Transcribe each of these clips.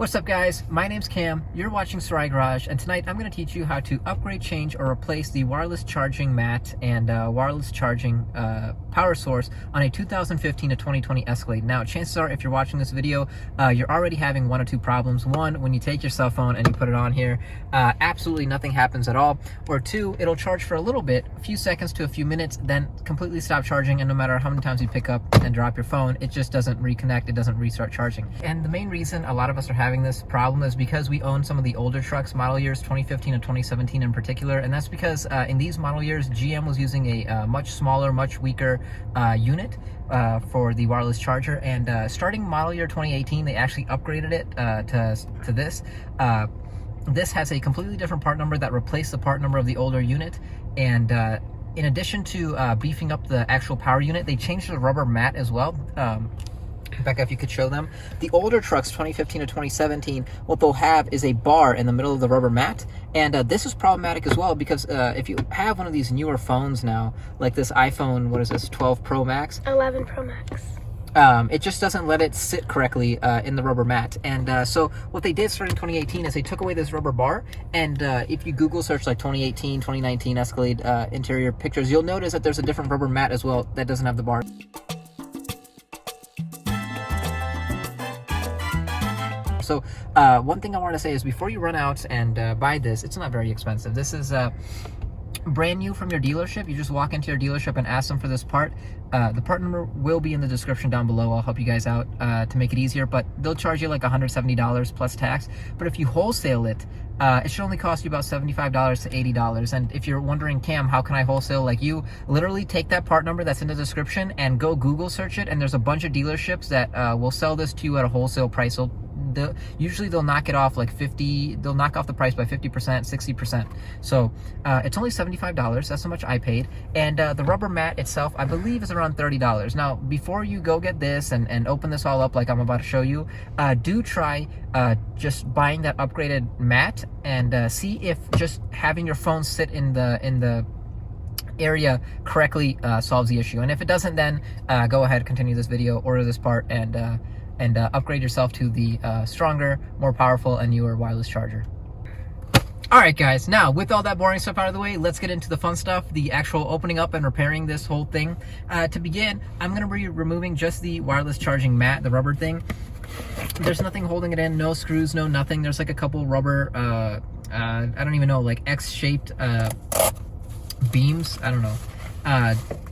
What's up guys, my name's Cam, you're watching Sarai Garage, and tonight I'm going to teach you how to upgrade, change, or replace the wireless charging mat and wireless charging power source on a 2015 to 2020 Escalade. Now chances are if you're watching this video, you're already having one or two problems. One, when you take your cell phone and you put it on here, absolutely nothing happens at all. Or two, it'll charge for a little bit, a few seconds to a few minutes, then completely stop charging, and no matter how many times you pick up and drop your phone, it just doesn't reconnect, it doesn't restart charging. And the main reason a lot of us are having this problem is because we own some of the older trucks, model years 2015 and 2017 in particular, and that's because in these model years GM was using a much smaller, much weaker unit for the wireless charger, and starting model year 2018 they actually upgraded it to this. This has a completely different part number that replaced the part number of the older unit, and in addition to beefing up the actual power unit, they changed the rubber mat as well. Becca, if you could show them. The older trucks, 2015 to 2017, what they'll have is a bar in the middle of the rubber mat. And this is problematic as well because if you have one of these newer phones now, like this iPhone, what is this, 12 Pro Max? 11 Pro Max. It just doesn't let it sit correctly in the rubber mat. And so what they did starting 2018 is they took away this rubber bar, and if you Google search like 2018, 2019 Escalade interior pictures, you'll notice that there's a different rubber mat as well that doesn't have the bar. So one thing I want to say is before you run out and buy this, it's not very expensive. This is brand new from your dealership. You just walk into your dealership and ask them for this part. The part number will be in the description down below. I'll help you guys out to make it easier, but they'll charge you like $170 plus tax. But if you wholesale it, it should only cost you about $75 to $80. And if you're wondering, Cam, how can I wholesale like you? Literally take that part number that's in the description and go Google search it, and there's a bunch of dealerships that will sell this to you at a wholesale price. So usually they'll knock it off like 50, they'll knock off the price by 50%, 60%. So it's only $75, that's how much I paid. And the rubber mat itself, I believe, is around $30. Now, before you go get this and open this all up like I'm about to show you, do try just buying that upgraded mat and see if just having your phone sit in the area correctly solves the issue. And if it doesn't, then go ahead, continue this video, order this part, and upgrade yourself to the stronger, more powerful, and newer wireless charger. Alright guys, now with all that boring stuff out of the way, let's get into the fun stuff, the actual opening up and repairing this whole thing. To begin, I'm going to be removing just the wireless charging mat, the rubber thing. There's nothing holding it in, no screws, no nothing. There's like a couple rubber, I don't even know, like X-shaped beams, I don't know,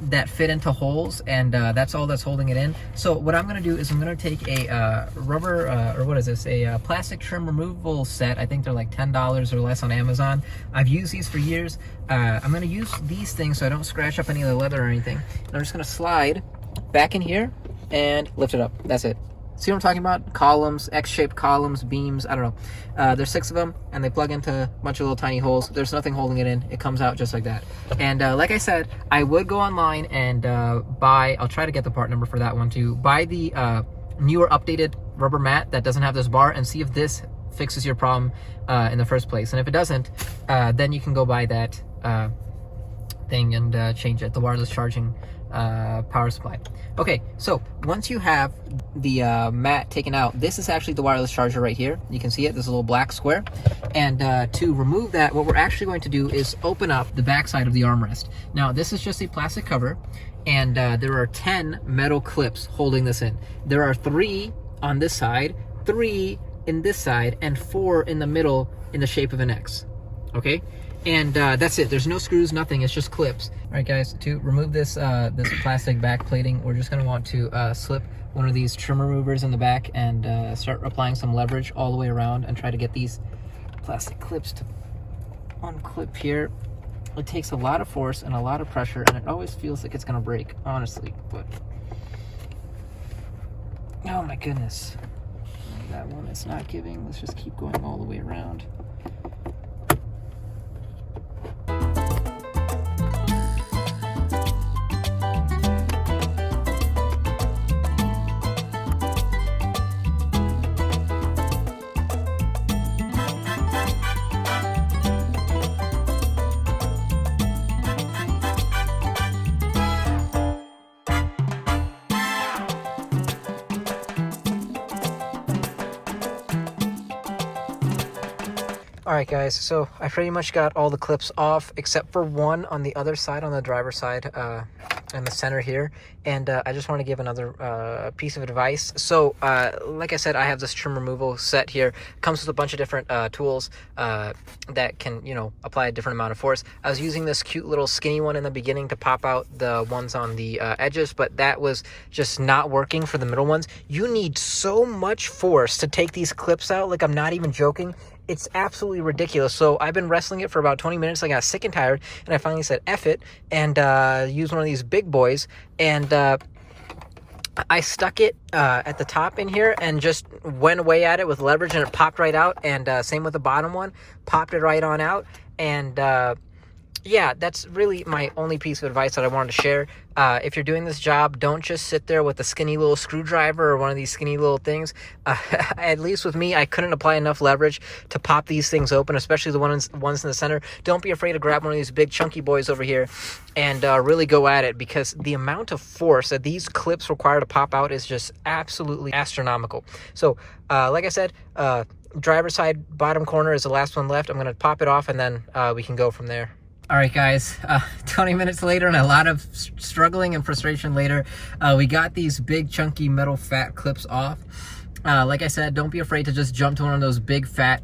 that fit into holes, and that's all that's holding it in. So what I'm going to do is I'm going to take a rubber, or what is this, a plastic trim removal set. I think they're like $10 or less on Amazon. I've used these for years. I'm going to use these things so I don't scratch up any of the leather or anything. And I'm just going to slide back in here and lift it up. That's it. See what I'm talking about? Columns, X-shaped columns, beams, I don't know. There's 6 of them, and they plug into a bunch of little tiny holes. There's nothing holding it in. It comes out just like that. And like I said, I would go online and buy, I'll try to get the part number for that one too, buy the newer updated rubber mat that doesn't have this bar, and see if this fixes your problem in the first place. And if it doesn't, then you can go buy that thing and change it, the wireless charging power supply. Okay, so once you have the mat taken out, this is actually the wireless charger right here. You can see it, there's a little black square. And to remove that, what we're actually going to do is open up the back side of the armrest. Now, this is just a plastic cover, and there are 10 metal clips holding this in. There are 3 on this side, 3 in this side, and 4 in the middle in the shape of an X. Okay? And that's it. There's no screws, nothing. It's just clips. All right, guys, to remove this this plastic back plating, we're just going to want to slip one of these trim removers in the back and start applying some leverage all the way around and try to get these plastic clips to unclip here. It takes a lot of force and a lot of pressure, and it always feels like it's going to break, honestly. But oh my goodness, that one is not giving. Let's just keep going all the way around. Alright guys, so I pretty much got all the clips off except for one on the other side, on the driver's side, in the center here. And I just want to give another piece of advice. So like I said, I have this trim removal set here. It comes with a bunch of different tools that can, you know, apply a different amount of force. I was using this cute little skinny one in the beginning to pop out the ones on the edges, but that was just not working for the middle ones. You need so much force to take these clips out, like I'm not even joking. It's absolutely ridiculous. So I've been wrestling it for about 20 minutes. I got sick and tired, and I finally said F it and used one of these big boys, and I stuck it at the top in here and just went away at it with leverage, and it popped right out. And same with the bottom one, popped it right on out. And yeah, that's really my only piece of advice that I wanted to share. If you're doing this job, don't just sit there with a skinny little screwdriver or one of these skinny little things. At least with me, I couldn't apply enough leverage to pop these things open, especially the ones in the center. Don't be afraid to grab one of these big chunky boys over here and really go at it, because the amount of force that these clips require to pop out is just absolutely astronomical. So like I said, driver's side bottom corner is the last one left. I'm going to pop it off, and then we can go from there. All right, guys, 20 minutes later and a lot of struggling and frustration later, we got these big, chunky, metal, fat clips off. Like I said, don't be afraid to just jump to one of those big, fat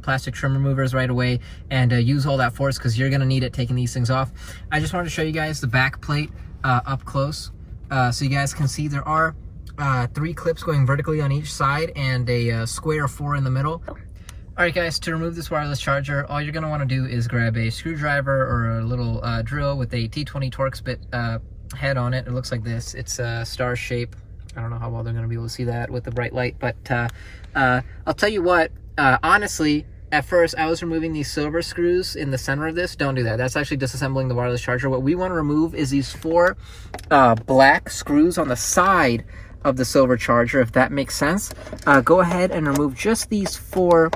plastic trim removers right away and use all that force, because you're going to need it taking these things off. I just wanted to show you guys the back plate up close, so you guys can see there are 3 clips going vertically on each side and a square 4 in the middle. Alright guys, to remove this wireless charger, all you're going to want to do is grab a screwdriver or a little drill with a T20 Torx bit head on it. It looks like this. It's a star shape. I don't know how well they're going to be able to see that with the bright light, but I'll tell you what, honestly, at first I was removing these silver screws in the center of this. Don't do that. That's actually disassembling the wireless charger. What we want to remove is these 4 black screws on the side of the silver charger, if that makes sense. Go ahead and remove just these 4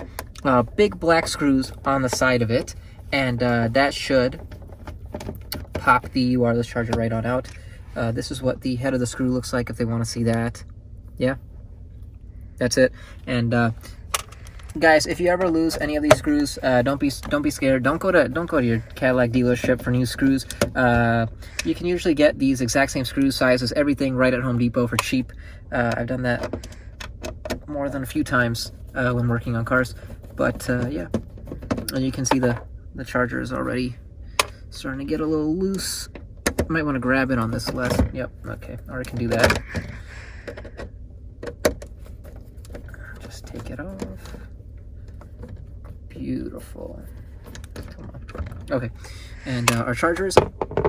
big black screws on the side of it, and that should pop the wireless charger right on out. This is what the head of the screw looks like, if they want to see that. Yeah, that's it. And guys, if you ever lose any of these screws, don't be scared. Don't go to your Cadillac dealership for new screws. You can usually get these exact same screw sizes, everything, right at Home Depot for cheap. I've done that more than a few times when working on cars. But yeah, and you can see the charger is already starting to get a little loose. Might want to grab it on this last. Yep, okay, already can do that. Just take it off. Beautiful. Come on. Okay, and our charger is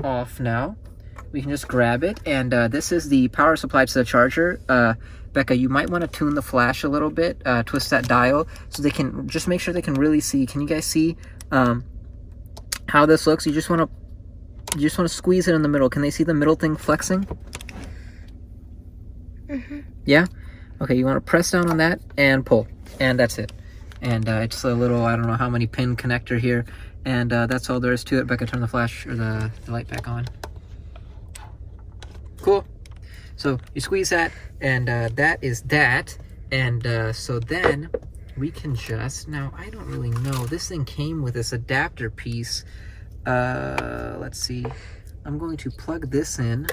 off now. We can just grab it, and this is the power supply to the charger. Becca, you might want to tune the flash a little bit, twist that dial so they can just make sure they can really see. Can you guys see how this looks? You just want to squeeze it in the middle. Can they see the middle thing flexing? Mm-hmm. Yeah? Okay, you want to press down on that and pull, and that's it. And it's a little, I don't know how many pin connector here, and that's all there is to it. Becca, turn the flash or the light back on. Cool. So you squeeze that, and that is that. And so then we can just, now I don't really know, this thing came with this adapter piece. Let's see, I'm going to plug this in.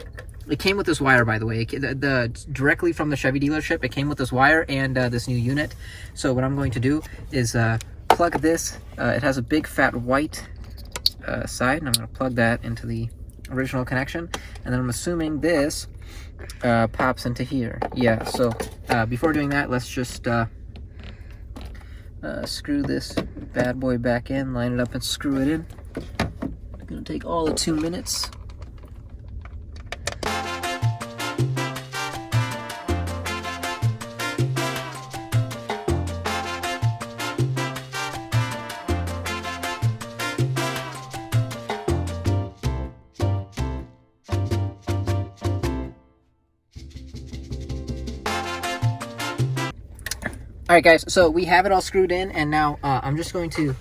It came with this wire, by the way, directly from the Chevy dealership. It came with this wire and this new unit. So what I'm going to do is plug this. It has a big fat white side, and I'm going to plug that into the original connection. And then I'm assuming this pops into here. Yeah, so before doing that, let's just screw this bad boy back in, line it up and screw it in. It's gonna take all of 2 minutes. All right, guys, so we have it all screwed in, and now I'm just going to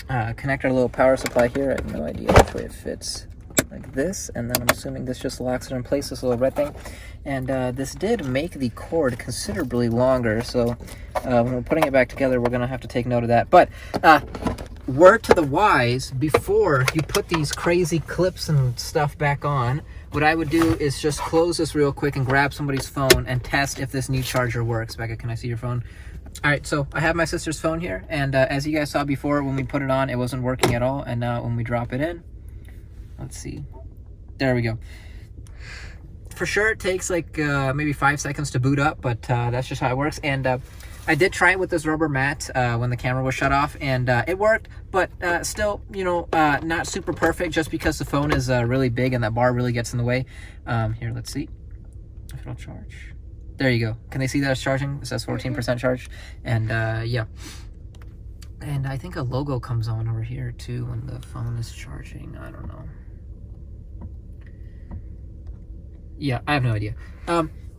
connect our little power supply here. I have no idea which way it fits. like this, and then I'm assuming this just locks it in place, this little red thing. And this did make the cord considerably longer, so when we're putting it back together, we're gonna have to take note of that. But word to the wise, before you put these crazy clips and stuff back on, what I would do is just close this real quick and grab somebody's phone and test if this new charger works. Becca, can I see your phone? All right, so I have my sister's phone here, and as you guys saw before, when we put it on, it wasn't working at all. And now when we drop it in, let's see, there we go. For sure, it takes like maybe 5 seconds to boot up, but that's just how it works. And I did try it with this rubber mat when the camera was shut off, and it worked, but still, you know, not super perfect, just because the phone is really big and that bar really gets in the way. Here, let's see if it'll charge. There you go. Can they see that it's charging? It says 14% charged. And yeah. And I think a logo comes on over here too when the phone is charging. I don't know. Yeah, I have no idea.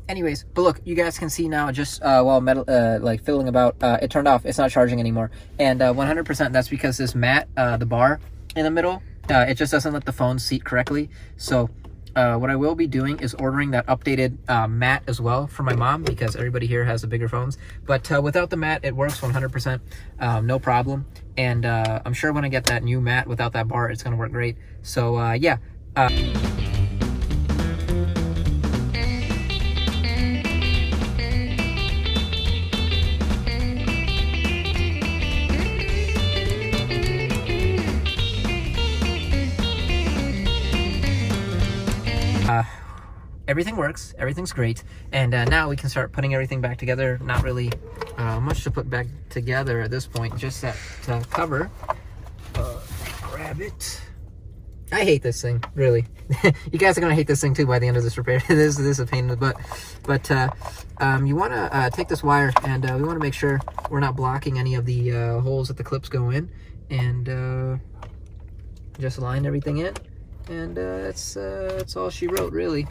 Anyways, but look, you guys can see now, just while like fiddling about, it turned off. It's not charging anymore. And 100% that's because this mat, the bar in the middle, it just doesn't let the phone seat correctly. So what I will be doing is ordering that updated mat as well for my mom, because everybody here has the bigger phones. But without the mat, it works 100%, no problem. And I'm sure when I get that new mat without that bar, it's going to work great. So yeah. Everything works, everything's great, and now we can start putting everything back together. Not really much to put back together at this point, just that cover. Grab it. I hate this thing, really. You guys are gonna hate this thing too by the end of this repair. This is a pain in the butt. But you wanna take this wire, and we wanna make sure we're not blocking any of the holes that the clips go in, and just line everything in. And that's all she wrote, really.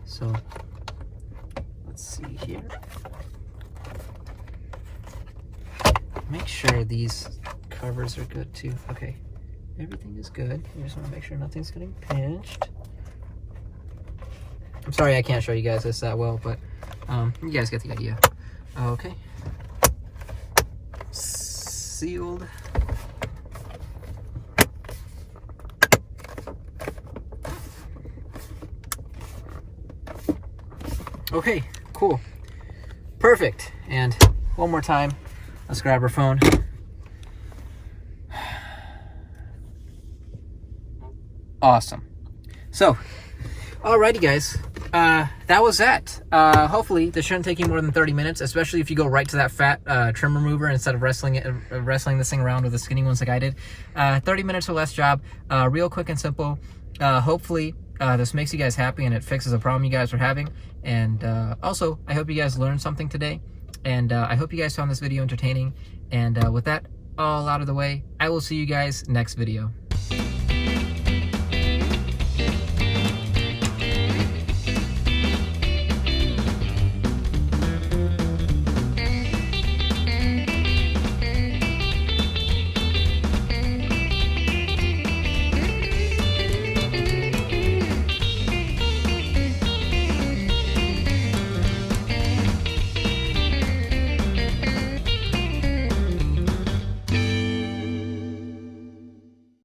So let's see here. Make sure these covers are good too. Okay, everything is good. You just want to make sure nothing's getting pinched. I'm sorry I can't show you guys this that well, but you guys get the idea. Okay, sealed. Okay, cool, perfect. And one more time, let's grab her phone. Awesome. So, alrighty guys, that was that. Hopefully this shouldn't take you more than 30 minutes, especially if you go right to that fat trim remover instead of wrestling this thing around with the skinny ones like I did. 30 minutes or less job, real quick and simple. Hopefully this makes you guys happy and it fixes a problem you guys were having. And also, I hope you guys learned something today. And I hope you guys found this video entertaining. And with that all out of the way, I will see you guys next video.